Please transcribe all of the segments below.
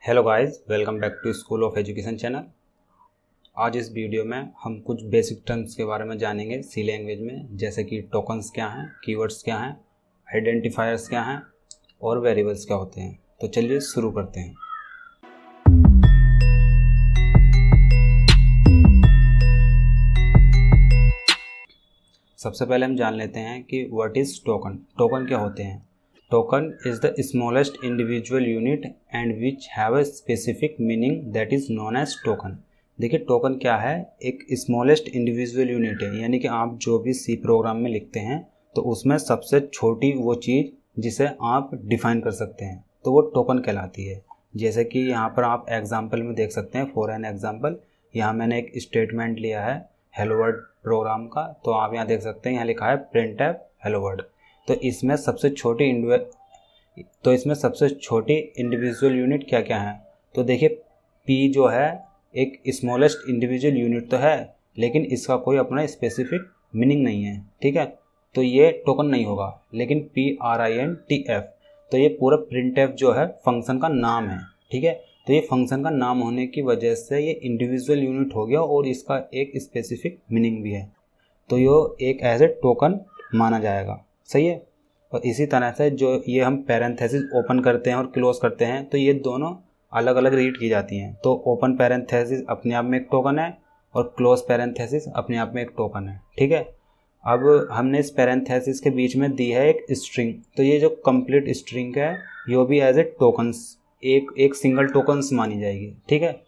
Hello guys, welcome back to school of education channel. आज इस video में हम कुछ बेसिक टर्म्स के बारे में जानेंगे सी लैंग्वेज में, जैसे कि टोकन्स क्या हैं, कीवर्ड्स क्या हैं, आइडेंटिफायर्स क्या हैं और वेरिएबल्स क्या होते हैं। तो चलिए शुरू करते हैं। सबसे पहले हम जान लेते हैं कि व्हाट इज़ टोकन। टोकन क्या होते हैं? Token is the smallest individual unit and which have a specific meaning that is known as token। देखिए टोकन क्या है? एक स्मॉलेस्ट इंडिविजुअल यूनिट है, यानी कि आप जो भी सी प्रोग्राम में लिखते हैं तो उसमें सबसे छोटी वो चीज़ जिसे आप डिफाइन कर सकते हैं तो वो टोकन कहलाती है। जैसे कि यहाँ पर आप एग्जाम्पल में देख सकते हैं। फॉर एन एग्जाम्पल, यहाँ मैंने एक स्टेटमेंट लिया है हेलो वर्ड प्रोग्राम का, तो आप यहाँ देख सकते हैं, यहाँ लिखा है प्रिंट एफ हेलो वर्ड। तो इसमें सबसे छोटी इंडिविजुअल यूनिट क्या क्या है? तो देखिए पी जो है एक स्मॉलेस्ट इंडिविजुअल यूनिट तो है, लेकिन इसका कोई अपना स्पेसिफिक मीनिंग नहीं है, ठीक है। तो ये टोकन नहीं होगा। लेकिन PRINTF, तो ये पूरा प्रिंट एफ जो है फंक्शन का नाम है, ठीक है। तो ये फंक्शन का नाम होने की वजह से ये इंडिविजुअल यूनिट हो गया और इसका एक स्पेसिफिक मीनिंग भी है, तो ये एक एज ए टोकन माना जाएगा, सही है। और इसी तरह से जो ये हम पैरेंथेसिस ओपन करते हैं और क्लोज करते हैं तो ये दोनों अलग अलग रीड की जाती हैं। तो ओपन पैरेंथेसिस अपने आप में एक टोकन है और क्लोज पैरेंथेसिस अपने आप में एक टोकन है, ठीक है। अब हमने इस पैरेंथेसिस के बीच में दी है एक स्ट्रिंग, तो ये जो कंप्लीट स्ट्रिंग है ये भी एज ए टोकन्स एक सिंगल टोकन्स मानी जाएगी, ठीक है।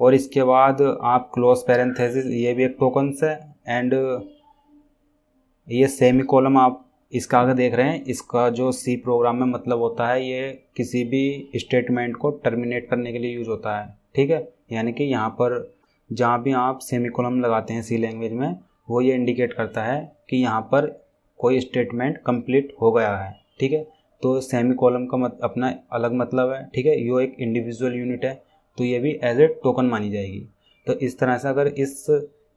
और इसके बाद आप क्लोज पैरेंथेसिस, ये भी एक टोकन्स है। एंड ये सेमी कॉलम आप इसका आगे देख रहे हैं, इसका जो सी प्रोग्राम में मतलब होता है ये किसी भी स्टेटमेंट को टर्मिनेट करने के लिए यूज होता है, ठीक है। यानी कि यहाँ पर जहाँ भी आप सेमी कॉलम लगाते हैं सी लैंग्वेज में, वो ये इंडिकेट करता है कि यहाँ पर कोई स्टेटमेंट कंप्लीट हो गया है, ठीक है। तो सेमी कॉलम का अपना अलग मतलब है, ठीक है। ये एक इंडिविजुअल यूनिट है, तो ये भी एज ए टोकन मानी जाएगी। तो इस तरह से अगर इस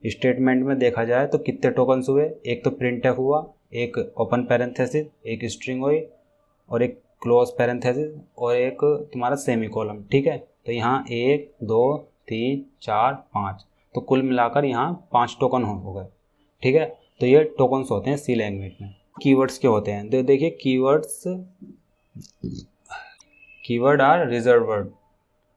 स्टेटमेंट में देखा जाए तो कितने टोकन्स हुए? एक तो प्रिंट एफ हुआ, एक ओपन पैरेंथेसिस, एक स्ट्रिंग हुई, और एक क्लोज पैरेंथेसिस, और एक तुम्हारा सेमी कॉलम, ठीक है। तो यहाँ 1 2 3 4 5, तो कुल मिलाकर यहाँ 5 टोकन हो गए, ठीक है। तो ये टोकन्स होते हैं सी लैंग्वेज में। कीवर्ड्स क्या होते हैं? तो देखिए keyword are reserve word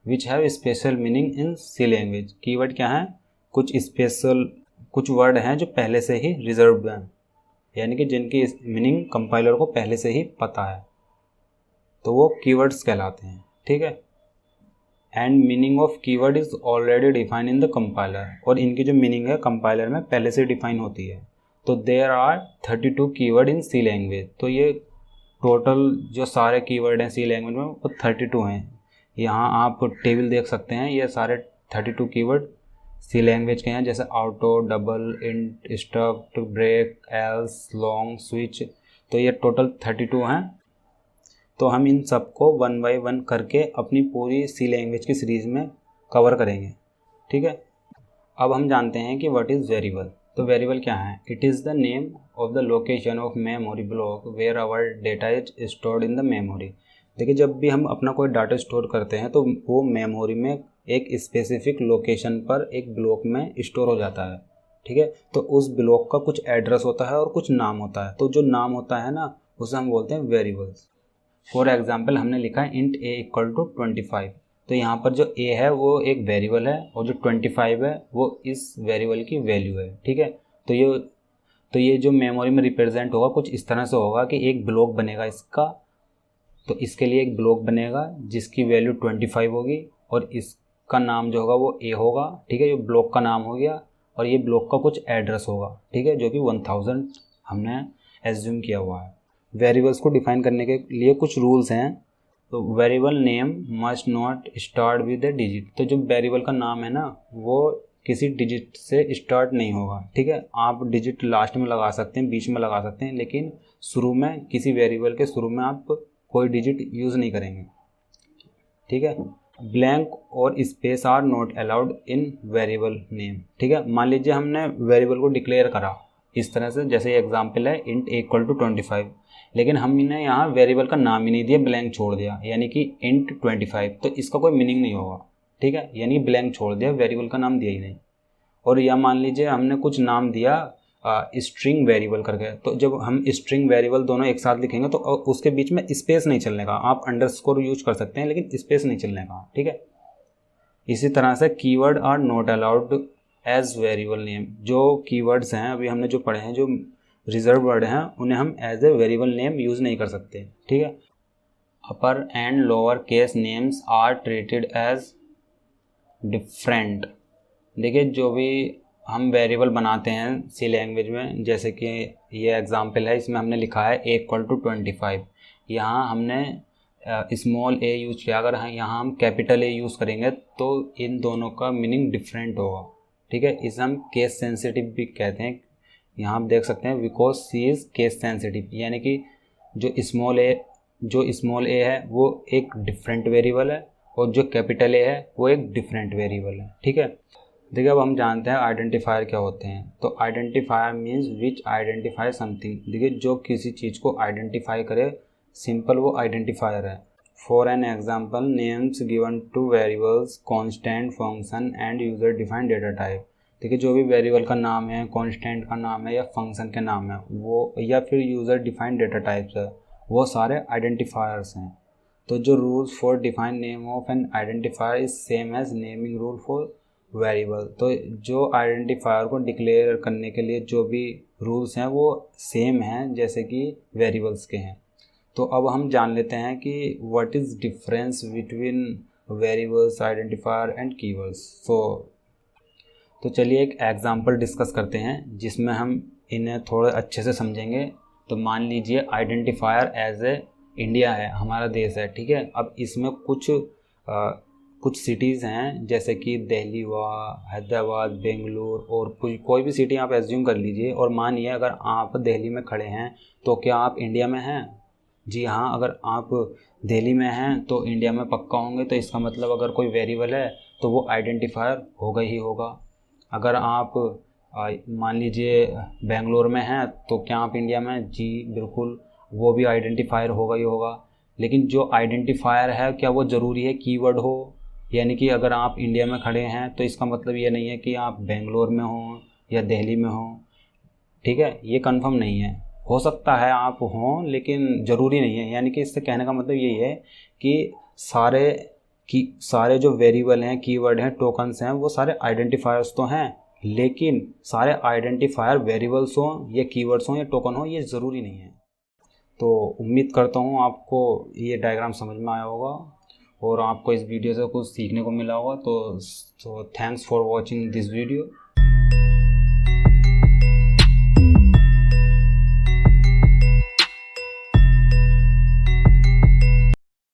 which have special meaning in C language. Keyword क्या है? कुछ वर्ड हैं जो पहले से ही रिजर्व हैं, यानी कि जिनकी मीनिंग कंपाइलर को पहले से ही पता है, तो वो कीवर्ड्स कहलाते हैं, ठीक है। And meaning of keyword is already define in the compiler, और इनकी जो मीनिंग है कंपाइलर में पहले से डिफाइन होती है। तो there are 32 keyword in C language. तो ये टोटल जो सारे कीवर्ड हैं सी लैंग्वेज में वो 32 हैं। यहाँ आप टेबल देख सकते हैं, ये सारे 32 कीवर्ड सी लैंग्वेज के हैं, जैसे auto, double, int, struct, break, else, long, switch. तो ये टोटल 32 हैं। तो हम इन सबको 1 बाय 1 करके अपनी पूरी सी लैंग्वेज की सीरीज़ में कवर करेंगे, ठीक है। अब हम जानते हैं कि व्हाट इज़ वेरिएबल। तो वेरिएबल क्या है? It is the name of the location of memory block where our data is stored in the memory. देखिए जब भी हम अपना कोई डाटा स्टोर करते हैं तो वो मेमोरी में एक स्पेसिफिक लोकेशन पर एक ब्लॉक में स्टोर हो जाता है, ठीक है। तो उस ब्लॉक का कुछ एड्रेस होता है और कुछ नाम होता है। तो जो नाम होता है ना, उसे हम बोलते हैं वेरिएबल्स। फॉर एग्जाम्पल हमने लिखा है इंट a इक्वल टू 25। तो यहाँ पर जो a है वो एक वेरिएबल है और जो 25 है वो इस वेरिएबल की वैल्यू है, ठीक है। तो ये जो मेमोरी में रिप्रेजेंट होगा कुछ इस तरह से होगा कि एक ब्लॉक बनेगा इसका, तो इसके लिए एक ब्लॉक बनेगा जिसकी वैल्यू 25 होगी, और इसका नाम जो होगा वो a होगा, ठीक है। ये ब्लॉक का नाम हो गया, और ये ब्लॉक का कुछ एड्रेस होगा, ठीक है, जो कि 1000 हमने एज्यूम किया हुआ है। वेरिएबल्स को डिफाइन करने के लिए कुछ रूल्स हैं। तो variable name must not start with A digit. तो जो वेरिएबल का नाम है ना वो किसी डिजिट से स्टार्ट नहीं होगा, ठीक है। आप डिजिट लास्ट में लगा सकते हैं, बीच में लगा सकते हैं, लेकिन शुरू में किसी वेरिएबल के शुरू में आप कोई डिजिट यूज़ नहीं करेंगे, ठीक है। ब्लैंक और space are not allowed in variable name, ठीक है। मान लीजिए हमने वेरिएबल को डिक्लेयर करा इस तरह से, जैसे एग्जाम्पल है int इक्वल टू 25, लेकिन हमने यहाँ वेरिएबल का नाम ही नहीं दिया, ब्लैंक छोड़ दिया, यानी कि int 25, तो इसका कोई मीनिंग नहीं होगा, ठीक है, यानी ब्लैंक छोड़ दिया, वेरिएबल का नाम दिया ही नहीं। और या मान लीजिए हमने कुछ नाम दिया स्ट्रिंग वेरिएबल करके, तो जब हम स्ट्रिंग वेरिएबल दोनों एक साथ लिखेंगे तो उसके बीच में स्पेस नहीं चलने का, आप अंडरस्कोर यूज कर सकते हैं लेकिन स्पेस नहीं चलने का, ठीक है। इसी तरह से keyword are not allowed as variable name, जो कीवर्ड्स हैं अभी हमने जो पढ़े हैं, जो रिजर्व वर्ड हैं, उन्हें हम as a variable name use नहीं कर सकते, ठीक है। Upper and lower case names are treated as different. देखिए जो भी हम वेरिएबल बनाते हैं सी लैंग्वेज में, जैसे कि ये एग्जांपल है, इसमें हमने लिखा है a इक्वल टू 25, यहाँ हमने स्मॉल a यूज़ किया, अगर यहाँ हम कैपिटल A यूज़ करेंगे तो इन दोनों का मीनिंग डिफरेंट होगा, ठीक है। इसे हम केस सेंसिटिव भी कहते हैं। यहाँ आप देख सकते हैं because C is case sensitive, यानी कि जो स्मॉल a है वो एक डिफरेंट वेरिएबल है और जो कैपिटल A है वो एक डिफरेंट वेरिएबल है, ठीक है। देखिए अब हम जानते हैं आइडेंटिफायर क्या होते हैं। तो identifier means which identify something. देखिए जो किसी चीज़ को आइडेंटिफाई करे, सिंपल वो आइडेंटिफायर है। For an example, names given two variables, constant, function and user defined data type. देखिए जो भी वेरिएबल का नाम है, कॉन्स्टेंट का नाम है या फंक्शन के नाम है वो, या फिर यूजर डिफाइंड डेटा टाइप्स है, वो सारे आइडेंटिफायर्स हैं। तो जो rules for define name of an identifier is same as naming rule for variable. तो जो आइडेंटिफायर को डिक्लेयर करने के लिए जो भी रूल्स हैं वो सेम हैं जैसे कि वेरिएबल्स के हैं। तो अब हम जान लेते हैं कि what is difference between variables, identifier and keywords. तो चलिए एक एग्जांपल डिस्कस करते हैं जिसमें हम इन्हें थोड़ा अच्छे से समझेंगे। तो मान लीजिए आइडेंटिफायर एज ए इंडिया है, हमारा देश है, ठीक है। अब इसमें कुछ सिटीज़ हैं जैसे कि दिल्ली हुआ, हैदराबाद, बेंगलुरु, और कोई भी सिटी आप एज्यूम कर लीजिए। और मानिए अगर आप दिल्ली में खड़े हैं तो क्या आप इंडिया में हैं? जी हाँ, अगर आप दिल्ली में हैं तो इंडिया में पक्का होंगे। तो इसका मतलब अगर कोई वेरिएबल है तो वो आइडेंटिफायर होगा ही होगा। अगर आप मान लीजिए बेंगलोर में हैं तो क्या आप इंडिया में? जी बिल्कुल, वो भी आइडेंटिफायर होगा ही होगा। लेकिन जो आइडेंटिफायर है क्या वो ज़रूरी है कीवर्ड हो? यानी कि अगर आप इंडिया में खड़े हैं तो इसका मतलब ये नहीं है कि आप बेंगलोर में हों या दिल्ली में हों, ठीक है। ये कंफर्म नहीं है, हो सकता है आप हों लेकिन ज़रूरी नहीं है। यानी कि इससे कहने का मतलब यही है कि सारे जो वेरिएबल हैं, कीवर्ड हैं, टोकन्स हैं, वो सारे आइडेंटिफायर्स तो हैं, लेकिन सारे आइडेंटिफायर वेरिएबल्स हों या कीवर्ड्स हों या टोकन हों, ये ज़रूरी नहीं है। तो उम्मीद करता हूँ आपको ये डायग्राम समझ में आया होगा और आपको इस वीडियो से कुछ सीखने को मिला होगा। तो thanks for watching this video.